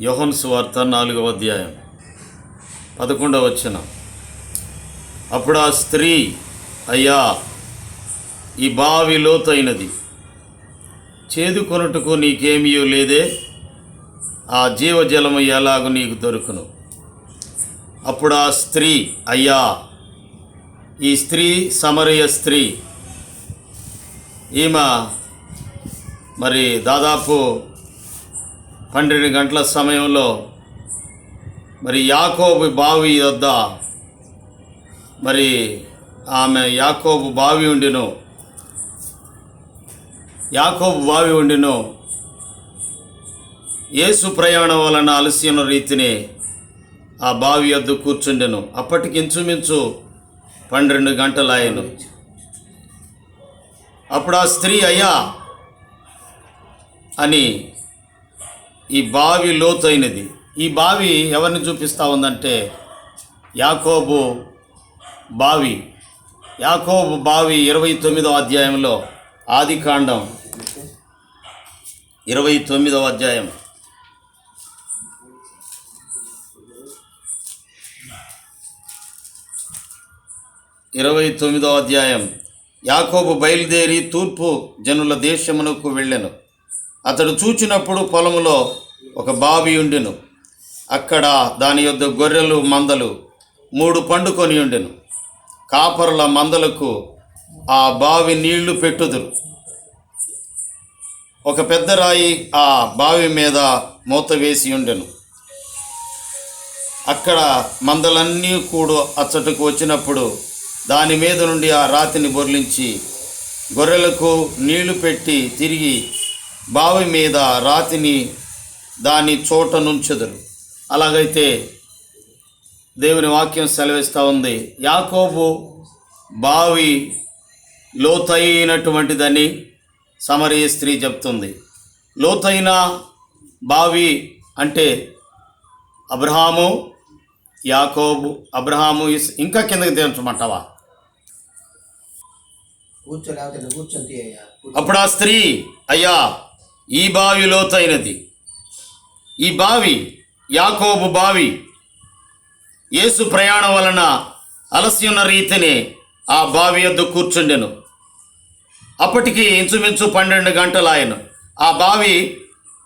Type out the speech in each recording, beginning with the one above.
యోహాను సువార్త 4వ అధ్యాయం 11వ వచనం. అప్పుడు ఆ స్త్రీ, అయ్యా, ఈ బావి లోతైనది, చేదుకొనుటకు నీకేమీ లేదే, ఆ జీవజలము ఎలాగూ నీకు దొరుకును. అప్పుడు ఆ స్త్రీ, అయ్యా, ఈ స్త్రీ సమరయ స్త్రీ, ఈమె మరి దాదాపు 12 గంటల సమయంలో మరి యాకోబు బావి వద్ద మరి ఆమె యాకోబు బావి ఉండిను యేసు ప్రయాణం వలన అలసిన రీతిని ఆ బావి వద్ద కూర్చుండెను. అప్పటికి ఇంచుమించు 12 గంటలాయను. అప్పుడు ఆ స్త్రీ, అయ్యా, అని ఈ బావి లోతైనది. ఈ బావి ఎవరిని చూపిస్తూ ఉందంటే యాకోబు బావి. 29వ అధ్యాయంలో, ఆదికాండం 29వ అధ్యాయం 29వ అధ్యాయం. యాకోబు బయలుదేరి తూర్పు జనుల దేశమునకు వెళ్ళెను. అతడు చూచినప్పుడు పొలములో ఒక బావి ఉండెను. అక్కడ దాని యొద్ద గొర్రెలు మందలు 3 పండుకొని ఉండెను. కాపరుల మందలకు ఆ బావి నీళ్లు పెట్టుదురు. ఒక పెద్ద రాయి ఆ బావి మీద మూత వేసి ఉండెను. అక్కడ మందలన్నీ కూడా అచ్చటకు వచ్చినప్పుడు దాని మీద నుండి ఆ రాతిని బొర్లించి గొర్రెలకు నీళ్లు పెట్టి తిరిగి బావి మీద రాతిని దాని చోట నుంచెదరు. అలాగైతే దేవుని వాక్యం సెలవిస్తూ ఉంది, యాకోబు బావి లోతైనటువంటిదని సమరయ స్త్రీ చెప్తుంది. లోతైన బావి అంటే అబ్రహాము, యాకోబు, అబ్రహాము, ఇంకా కిందకి దించమంటావా? అప్పుడు ఆ స్త్రీ, అయ్యా, ఈ బావి లోతైనది. ఈ బావి యాకోబు బావి. యేసు ప్రయాణం వలన అలసిన రీతిని ఆ బావి యొద్ద కూర్చుండెను. అప్పటికి ఇంచుమించు 12 గంటలాయను. ఆ బావి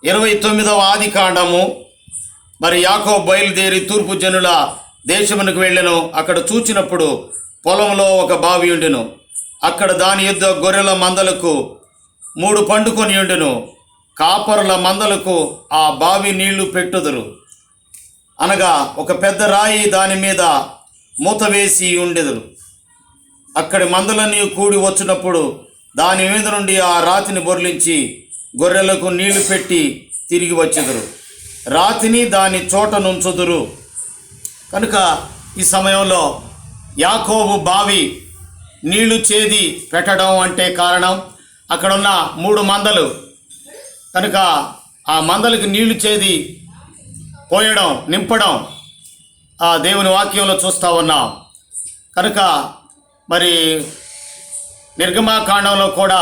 29వ ఆదికాండము. మరి యాకోబు బయలుదేరి తూర్పు జనుల దేశమునకు వెళ్ళెను. అక్కడ చూచినప్పుడు పొలంలో ఒక బావి ఉండెను. అక్కడ దాని యొద్ద గొర్రెల మందలకు 3 పండుకొని ఉండెను. కాపరుల మందలకు ఆ బావి నీళ్లు పెట్టుదురు. అనగా ఒక పెద్ద రాయి దాని మీద మూత వేసి ఉండెదురు. అక్కడి మందలన్నీ కూడి వచ్చినప్పుడు దాని మీద నుండి ఆ రాతిని బొర్లించి గొర్రెలకు నీళ్లు పెట్టి తిరిగి వచ్చెదరు. రాతిని దాని చోట నుంచుదురు. కనుక ఈ సమయంలో యాకోబు బావి నీళ్లు చేది పెట్టడం అంటే కారణం అక్కడున్న 3 మందలు. కనుక ఆ మందలకి నీళ్లు చేది పోయడం, నింపడం ఆ దేవుని వాక్యంలో చూస్తూ ఉన్నాం. కనుక మరి నిర్గమాకాండంలో కూడా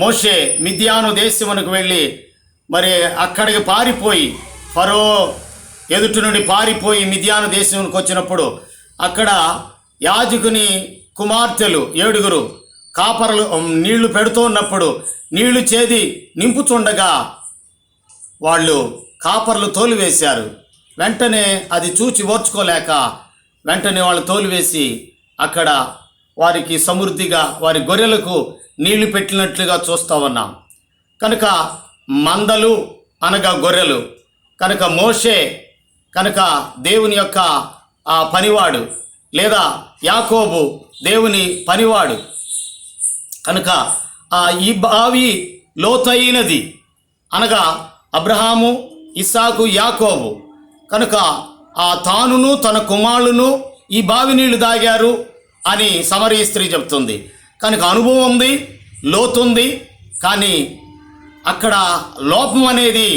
మోషే మిద్యాను దేశమునకు వెళ్ళి మరి అక్కడికి పారిపోయి, ఫరో ఎదుటి నుండి పారిపోయి మిద్యాను దేశమునకు వచ్చినప్పుడు అక్కడ యాజకుని కుమార్తెలు 7 కాపరలు నీళ్లు పెడుతూ ఉన్నప్పుడు నీళ్లు చేది నింపుచుండగా వాళ్ళు కాపర్లు తోలివేశారు. వెంటనే అది చూచి ఓర్చుకోలేక వెంటనే వాళ్ళు తోలివేసి అక్కడ వారికి సమృద్ధిగా వారి గొర్రెలకు నీళ్లు పెట్టినట్లుగా చూస్తూ ఉన్నాం. కనుక మందలు అనగా గొర్రెలు. కనుక మోషే కనుక దేవుని యొక్క ఆ పనివాడు, లేదా యాకోబు దేవుని పనివాడు. కనుక ఈ బావి లోతైనది అనగా అబ్రహాము, ఇస్సాకు, యాకోబు. కనుక తానును తన కుమారులను ఈ బావి నీళ్లు తాగారు అని సమరయ స్త్రీ చెప్తుంది. కనుక అనుభవం ఉంది, లోతుంది, కానీ అక్కడ లోపం అనేది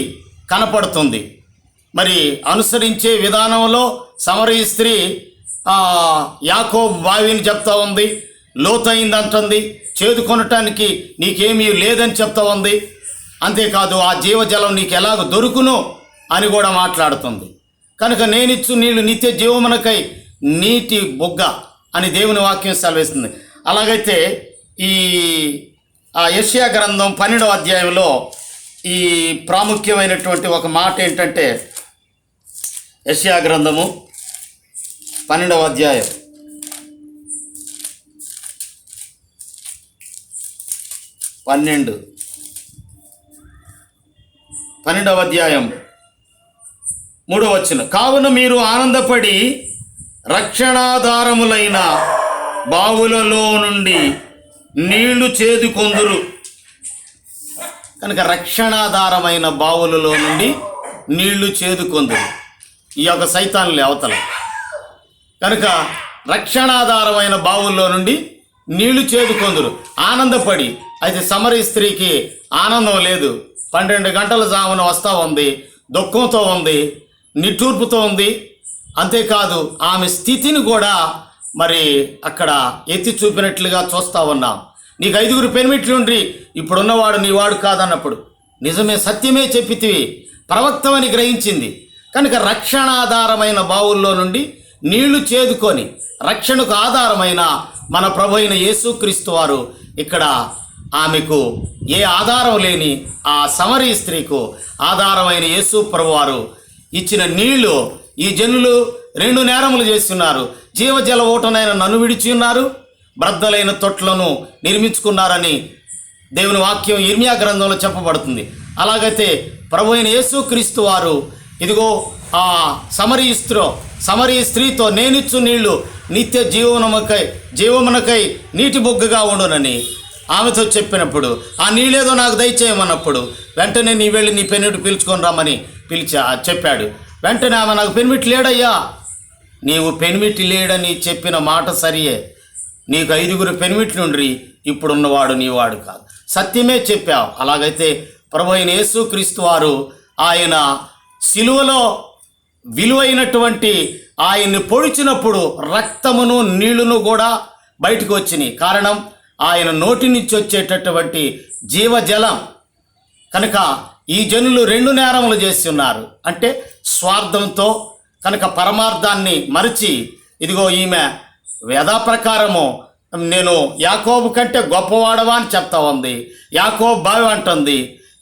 కనపడుతుంది. మరి అనుసరించే విధానంలో సమరయ స్త్రీ యాకోబు బావిని చెప్తా ఉంది, లోతైందంటుంది, చేదుకొనటానికి నీకేమీ లేదని చెప్తా ఉంది. అంతేకాదు ఆ జీవజలం నీకు ఎలాగ దొరుకును అని కూడా మాట్లాడుతుంది. కనుక నేనిచ్చు నీళ్లు నిత్య జీవమునకై నీటి బొగ్గ అని దేవుని వాక్యం సెలవిస్తుంది. అలాగైతే ఈ యెషయా గ్రంథం 12వ అధ్యాయంలో ఈ ప్రాముఖ్యమైనటువంటి ఒక మాట ఏంటంటే, యెషయా గ్రంథము 12వ అధ్యాయం 12వ అధ్యాయం 3వ వచనం, కావున మీరు ఆనందపడి రక్షణాధారములైన బావులలో నుండి నీళ్లు చేదుకొందురు. కనుక రక్షణాధారమైన బావులలో నుండి నీళ్లు చేదుకొందురు. ఈ యొక్క సైతానులే అవతల. కనుక రక్షణాధారమైన బావుల్లో నుండి నీళ్లు చేదుకొందురు ఆనందపడి. అయితే సమరీ స్త్రీకి ఆనందం లేదు. 12 గంటల జామున వస్తూ ఉంది, దుఃఖంతో ఉంది, నిట్టూర్పుతో ఉంది. అంతేకాదు ఆమె స్థితిని కూడా మరి అక్కడ ఎత్తి చూపినట్లుగా చూస్తూ ఉన్నాం. నీకు 5 పెనిమిట్లుండ్రి, ఇప్పుడున్నవాడు నీవాడు కాదన్నప్పుడు నిజమే, సత్యమే చెప్పితివి, ప్రవక్తమని గ్రహించింది. కనుక రక్షణాధారమైన బావుల్లో నుండి నీళ్లు చేదుకొని రక్షణకు ఆధారమైన మన ప్రభు అయిన యేసుక్రీస్తు వారు ఇక్కడ ఆమెకు ఏ ఆధారం లేని ఆ సమరీ స్త్రీకు ఆధారమైన యేసు ప్రభు వారు ఇచ్చిన నీళ్లు, ఈ జనులు 2 నేరములు చేస్తున్నారు. జీవజల ఓటనైన నన్ను విడిచి ఉన్నారు, బ్రద్దలైన తొట్లను నిర్మించుకున్నారని దేవుని వాక్యం ఇర్మియా గ్రంథంలో చెప్పబడుతుంది. అలాగైతే ప్రభు అయిన యేసుక్రీస్తు వారు ఇదిగో ఆ సమరీ స్త్రీతో నేనిచ్చు నీళ్లు నిత్య జీవమునకై నీటి బొగ్గగా ఉండునని ఆమెతో చెప్పినప్పుడు, ఆ నీళ్ళేదో నాకు దయచేయమన్నప్పుడు వెంటనే నీ వెళ్ళి నీ పెనిమిటి పిలుచుకొని రమ్మని చెప్పాడు. వెంటనే ఆమె నాకు పెనిమిటి లేడయ్యా, నీవు పెనిమిటి లేడని చెప్పిన మాట సరియే, నీకు 5 పెనిమిట్లుండ్రి, ఇప్పుడున్నవాడు నీవాడు కాదు, సత్యమే చెప్పావు. అలాగైతే ప్రభు అయిన యేసుక్రీస్తు వారు ఆయన సిలువలో విలువైనటువంటి ఆయన్ని పొడిచినప్పుడు రక్తమును నీళ్లును కూడా బయటకు వచ్చినాయి. కారణం ఆయన నోటి నుంచి వచ్చేటటువంటి జీవజలం. కనుక ఈ జనులు 2 నేరములు చేస్తున్నారు అంటే స్వార్థంతో. కనుక పరమార్థాన్ని మరిచి ఇదిగో ఈమె వేదాప్రకారము నేను యాకోబు కంటే గొప్పవాడవా అని చెప్తా ఉంది, యాకోబు బావి అంటుంది.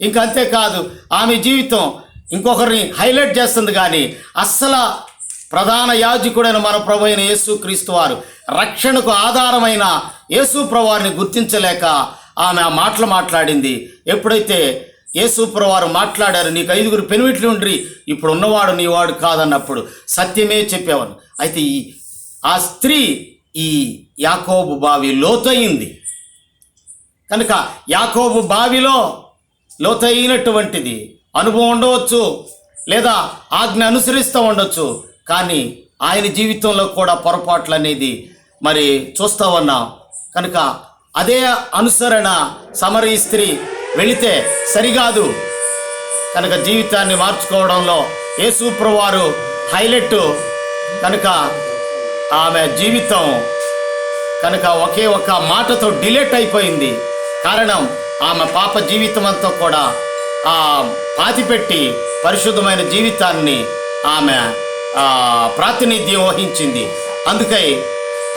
ఇంకా అంతేకాదు ఆమె జీవితం ఇంకొకరిని హైలైట్ చేస్తుంది. కానీ అస్సలు ప్రధాన యాజకుడైన మన ప్రభు అయిన యేసుక్రీస్తు వారు రక్షణకు ఆధారమైన యేసు ప్రభువారిని గుర్తించలేక ఆమె ఆ మాటలు మాట్లాడింది. ఎప్పుడైతే యేసు ప్రభువారు మాట్లాడారు, నీకు 5 పెనిమిట్లు ఉండ్రి, ఇప్పుడు ఉన్నవాడు నీవాడు కాదన్నప్పుడు సత్యమే చెప్పేవాడు. అయితే ఆ స్త్రీ ఈ యాకోబు బావి లోతయింది. కనుక యాకోబు బావిలో లోతైనటువంటిది అనుభవం ఉండవచ్చు, లేదా ఆజ్ఞ అనుసరిస్తూ ఉండొచ్చు. కానీ ఆయన జీవితంలో కూడా పొరపాట్లు అనేది మరి చూస్తూ ఉన్నాం. కనుక అదే అనుసరణ సమరీ స్త్రీ వెళితే సరికాదు. కనుక జీవితాన్ని మార్చుకోవడంలో యేసు ప్రభువారు హైలైట్. కనుక ఆమె జీవితం కనుక ఒకే ఒక మాటతో డిలీట్ అయిపోయింది. కారణం ఆమె పాప జీవితం అంతా కూడా పాతిపెట్టి పరిశుద్ధమైన జీవితాన్ని ఆమె ప్రాతినిధ్యం వహించింది. అందుకై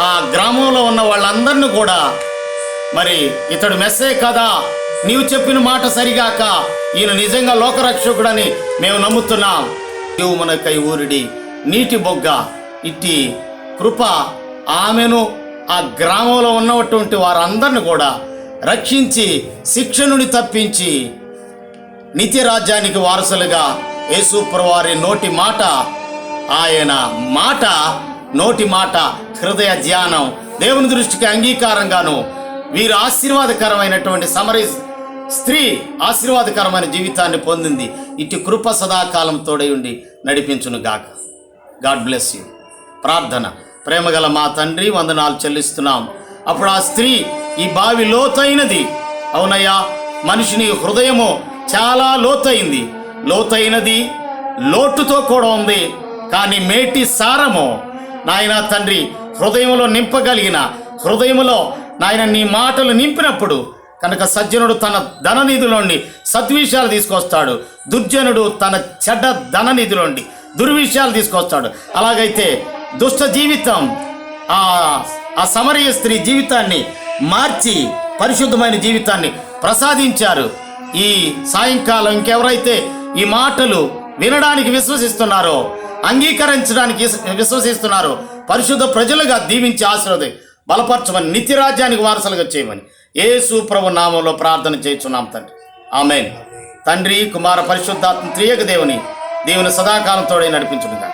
ఆ గ్రామంలో ఉన్న వాళ్ళందరినీ కూడా మరి ఇతడు మెస్సే కదా, నీవు చెప్పిన మాట సరిగాక ఈయన నిజంగా లోకరక్షకుడని మేము నమ్ముతున్నాం, జీవమునకై ఊరిడి నీటి బొగ్గ ఇట్టి కృప ఆమెను ఆ గ్రామంలో ఉన్నటువంటి వారందరిని కూడా రక్షించి శిక్ష నుండి తప్పించి నిత్య రాజ్యానికి వారసులుగా యేసు ప్రభువారి నోటి మాట, ఆయన మాట నోటి మాట హృదయ ధ్యానం దేవుని దృష్టికి అంగీకారంగాను వీరు ఆశీర్వాదకరమైనటువంటి సమరీ స్త్రీ ఆశీర్వాదకరమైన జీవితాన్ని పొందింది. ఇటు కృప సదాకాలం తోడై ఉండి నడిపించును గాక. God bless you. ప్రార్థన. ప్రేమగల మా తండ్రి, వందనాలు చెల్లిస్తున్నాం. అప్పుడు ఆ స్త్రీ ఈ బావి లోతైనది. అవునయ్యా, మనిషిని హృదయము చాలా లోతైనది, లోటుతో కూడా ఉంది. కానీ మేటి సారము నాయన తండ్రి హృదయంలో నింపగలిగిన, హృదయంలో నాయన నీ మాటలు నింపినప్పుడు కనుక సజ్జనుడు తన ధననిధిలోండి సద్విషయాలు తీసుకొస్తాడు, దుర్జనుడు తన చెడ్డ ధననిధిలోండి దుర్విషయాలు తీసుకొస్తాడు. అలాగైతే దుష్ట జీవితం ఆ సమరయ స్త్రీ జీవితాన్ని మార్చి పరిశుద్ధమైన జీవితాన్ని ప్రసాదించారు. ఈ సాయంకాలం ఇంకెవరైతే ఈ మాటలు వినడానికి విశ్వసిస్తున్నారో, అంగీకరించడానికి విశ్వసిస్తున్నారో, పరిశుద్ధ ప్రజలుగా దీవించి ఆశీర్వది బలపరచమని, నిత్యరాజ్యానికి వారసులుగా చేయమని యేసు ప్రభు నామంలో ప్రార్థన చేస్తున్నాం తండ్రి. ఆమేన్. తండ్రి, కుమార, పరిశుద్ధాత్మ త్రియక దేవుని సదాకాలం తోడే నడిపించునుగా.